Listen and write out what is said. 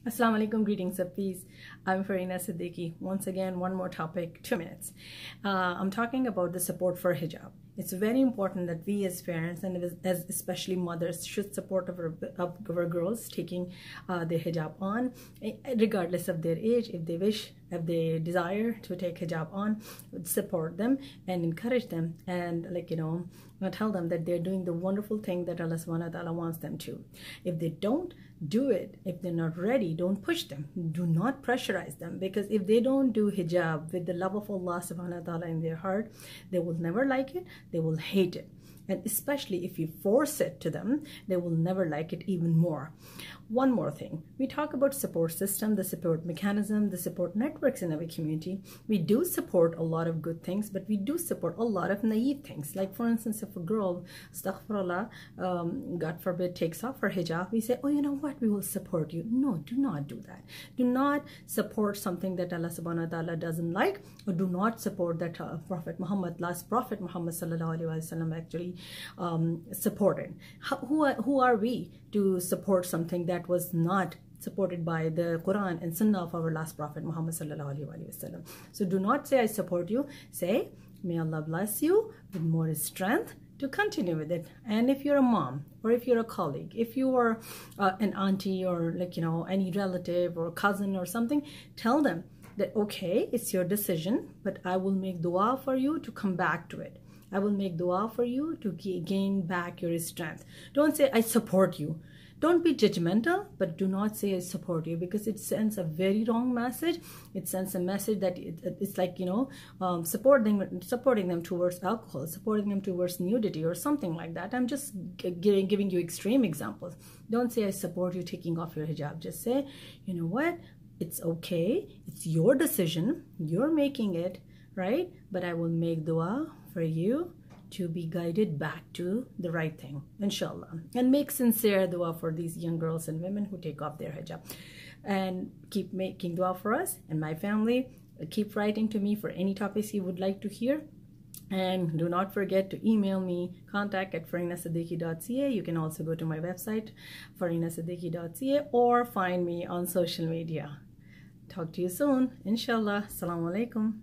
Assalamualaikum, greetings of peace. I'm Farina Siddiqui. Once again, one more topic, 2 minutes. I'm talking about the support for hijab. It's very important that we as parents and as especially mothers should support our girls taking their hijab on, regardless of their age. If they wish, if they desire to take hijab on, support them and encourage them, and tell them that they're doing the wonderful thing that Allah SWT wants them to. If they don't do it, if they're not ready, don't push them. Do not pressurize them, because if they don't do hijab with the love of Allah SWT in their heart, they will never like it, they will hate it. And especially if you force it to them, they will never like it even more. One more thing, we talk about support system, the support mechanism, the support networks in our community. We do support a lot of good things, but we do support a lot of naive things. Like for instance, if a girl, astaghfirullah, God forbid, takes off her hijab, we say, oh, you know what, we will support you. No, do not do that. Do not support something that Allah SWT doesn't like, or do not support that Prophet Muhammad, last Prophet Muhammad ﷺ actually supported. Who are we to support something that was not supported by the Quran and Sunnah of our last Prophet Muhammad ﷺ? So do not say I support you. Say, may Allah bless you with more strength to continue with it. And if you're a mom, or if you're a colleague, if you are an auntie, or any relative or cousin or something, tell them that okay, it's your decision, but I will make dua for you to come back to it. I will make dua for you to gain back your strength. Don't say I support you. Don't be judgmental, but do not say I support you, because it sends a very wrong message. It sends a message that it's like, supporting them towards alcohol, supporting them towards nudity or something like that. I'm just giving you extreme examples. Don't say I support you taking off your hijab. Just say, you know what, it's okay. It's your decision. You're making it, right? But I will make dua for you to be guided back to the right thing, inshallah. And make sincere dua for these young girls and women who take off their hijab. And keep making dua for us and my family. Keep writing to me for any topics you would like to hear. And do not forget to email me, contact@farinasiddiqui.ca. You can also go to my website, farinasiddiqui.ca, or find me on social media. Talk to you soon, inshallah. Assalamualaikum.